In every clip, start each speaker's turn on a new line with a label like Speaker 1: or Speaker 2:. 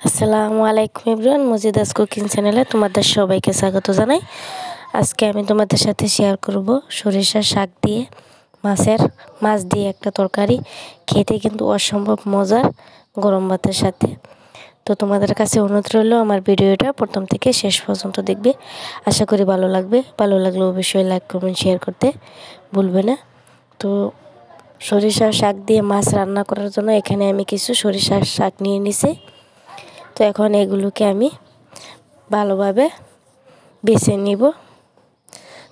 Speaker 1: আসসালামু আলাইকুম everyone, মজিদাস cooking চ্যানেলে তোমাদের সবাইকে স্বাগত জানাই। আজকে আমি তোমাদের সাথে শেয়ার করব সরিষার শাক দিয়ে মাছ দিয়ে একটা তরকারি। খেতে কিন্তু অসম্ভব মজার, গরম ভাতের সাথে। তো তোমাদের কাছে অনুরোধ রইল আমার ভিডিওটা প্রথম থেকে শেষ পর্যন্ত দেখবে। আশা করি ভালো লাগবে। ভালো লাগলে অবশ্যই লাইক কমেন্ট শেয়ার করতে ভুলবে না। তো সরিষার শাক দিয়ে মাছ রান্না করার জন্য এখানে আমি কিছু সরিষার শাক নিয়ে নিছি। তো এখন এগুলোকে আমি ভালোভাবে বেছে নিব।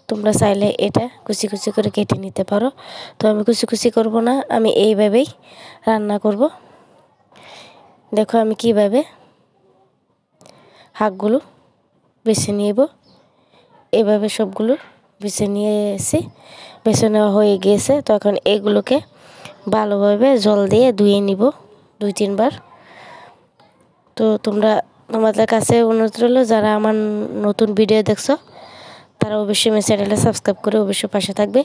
Speaker 1: তোমরা চাইলে এটা কুচি কুচি করে কেটে নিতে পারো। তো আমি কুচি কুচি করব না, আমি এইভাবেই রান্না করব। দেখো আমি কিভাবে শাকগুলো বেছে নিব। এভাবে সবগুলো বেছে নিয়েছি, বেছে নেওয়া হয়ে গিয়েছে। তো এখন এগুলোকে ভালোভাবে জল দিয়ে ধুয়ে নিব 2-3 বার। তো তোমাদের কাছে অনুরোধ রইল, যারা আমার নতুন ভিডিও দেখছো তারা অবশ্যই আমার চ্যানেলটা সাবস্ক্রাইব করে অবশ্যই পাশে থাকবে।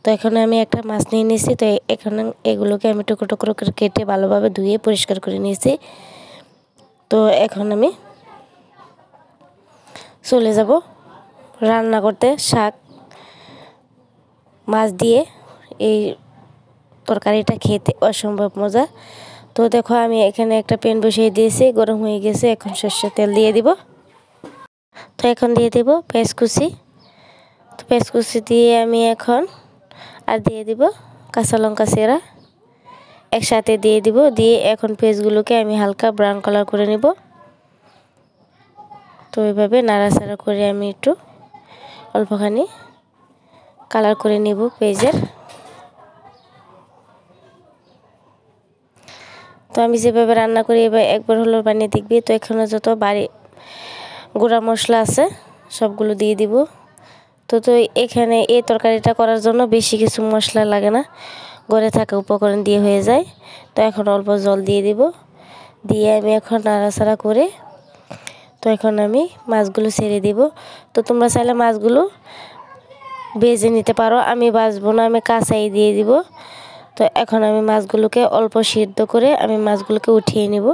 Speaker 1: তো এখানে আমি একটা মাছ নিয়ে নিয়েছি। তো এখানে এগুলোকে আমি টুকরো টুকরো করে কেটে ভালোভাবে ধুয়ে পরিষ্কার করে নিয়েছি। তো এখন আমি চলে যাব রান্না করতে। শাক মাছ দিয়ে এই তরকারিটা খেতে অসম্ভব মজা। তো দেখো আমি এখানে একটা প্যান বসিয়ে দিয়েছি, গরম হয়ে গেছে। এখন সরষের তেল দিয়ে দিব। তো এখন দিয়ে দেব পেঁয়াজ কুচি। তো পেঁয়াজ কুচি দিয়ে আমি এখন আর দিয়ে দিব কাঁচা লঙ্কা চেরা, একসাথে দিয়ে দিব। দিয়ে এখন পেঁয়াজগুলোকে আমি হালকা ব্রাউন কালার করে নেব। তো এইভাবে নাড়াচাড়া করে আমি একটু অল্পখানি কালার করে নেব পেঁয়াজের। তো আমি যেভাবে রান্না করি এবার একবার হলো বানিয়ে দেখবি। তো এখানে যত গুঁড়া মশলা আছে সবগুলো দিয়ে দিব। তো এখানে এই তরকারিটা করার জন্য বেশি কিছু মশলা লাগে না, ঘরে থাকা উপকরণ দিয়ে হয়ে যায়। তো এখন অল্প জল দিয়ে দিব। দিয়ে আমি এখন নাড়াচাড়া করে তো এখন আমি মাছগুলো ছেড়ে দিব। তো তোমরা চাইলে মাছগুলো ভেজে নিতে পারো, আমি ভাজবো না, আমি কাঁচাই দিয়ে দিব। তো এখন আমি মাছগুলোকে অল্প সিদ্ধ করে আমি মাছগুলোকে উঠিয়ে নিব।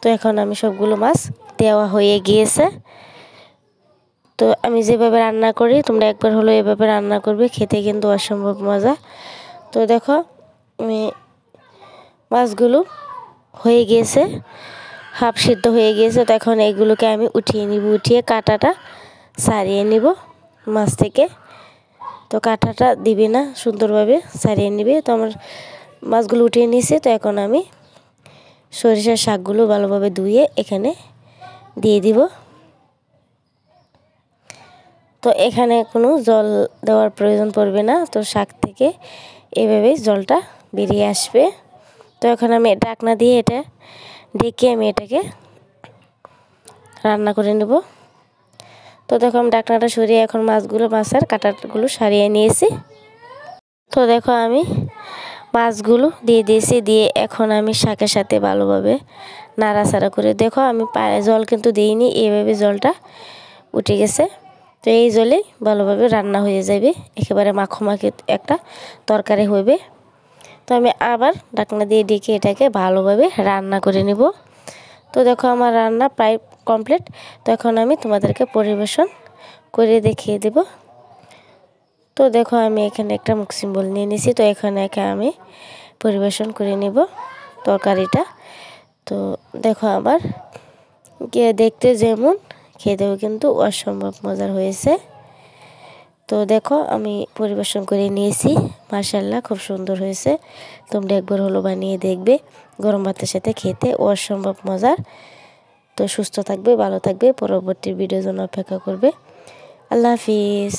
Speaker 1: তো এখন আমি সবগুলো মাছ দেওয়া হয়ে গিয়েছে। তো আমি যেভাবে রান্না করি তোমরা একবার হলো এভাবে রান্না করবে, খেতে কিন্তু অসম্ভব মজা। তো দেখো আমি মাছগুলো হয়ে গিয়েছে, হাফ সিদ্ধ হয়ে গিয়েছে। তো এখন এইগুলোকে আমি উঠিয়ে নিব, উঠিয়ে কাঁটাটা ছাড়িয়ে নিব মাছ থেকে। তো কাঁটাটা দিবি না, সুন্দরভাবে ছাড়িয়ে নিবে। তো আমার মাছগুলো উঠিয়ে নিয়েছি। তো এখন আমি সরিষার শাকগুলো ভালোভাবে ধুয়ে এখানে দিয়ে দিব। তো এখানে কোনো জল দেওয়ার প্রয়োজন পড়বে না, তো শাক থেকে এভাবেই জলটা বেরিয়ে আসবে। তো এখন আমি ঢাকনা দিয়ে এটা ঢেকে আমি এটাকে রান্না করে নেব। তো দেখো আমি ঢাকনাটা সরিয়ে এখন মাছের কাঁটাগুলো সারিয়ে নিয়েছি। তো দেখো আমি মাছগুলো দিয়ে দিয়েছি, দিয়ে এখন আমি শাকের সাথে ভালোভাবে নাড়াচাড়া করে দেখো আমি জল কিন্তু দিইনি, এইভাবে জলটা উঠে গেছে। তো এই জলেই ভালোভাবে রান্না হয়ে যাবে, একেবারে মাখো একটা তরকারি হবে। তো আমি আবার ঢাকনা দিয়ে ঢেকে এটাকে ভালোভাবে রান্না করে নেব। তো দেখো আমার রান্না প্রায় কমপ্লিট। তো এখন আমি তোমাদেরকে পরিবেশন করে দেখিয়ে দেব। তো দেখো আমি এখানে একটা মিক্সিং বোল নিয়ে নিয়েছি। তো এখানে আমি পরিবেশন করে নেব তরকারিটা। তো দেখো আমার দেখতে যেমন, খেতেও কিন্তু অসম্ভব মজার হয়েছে। তো দেখো আমি পরিবেশন করে নিয়েছি, মাশাআল্লাহ খুব সুন্দর হয়েছে। তোমরা একবার হলো বানিয়ে দেখবে, গরম ভাতের সাথে খেতে অসম্ভব মজার। তো সুস্থ থাকবে, ভালো থাকবে, পরবর্তী ভিডিওর জন্য অপেক্ষা করবে। আল্লাহ হাফিজ।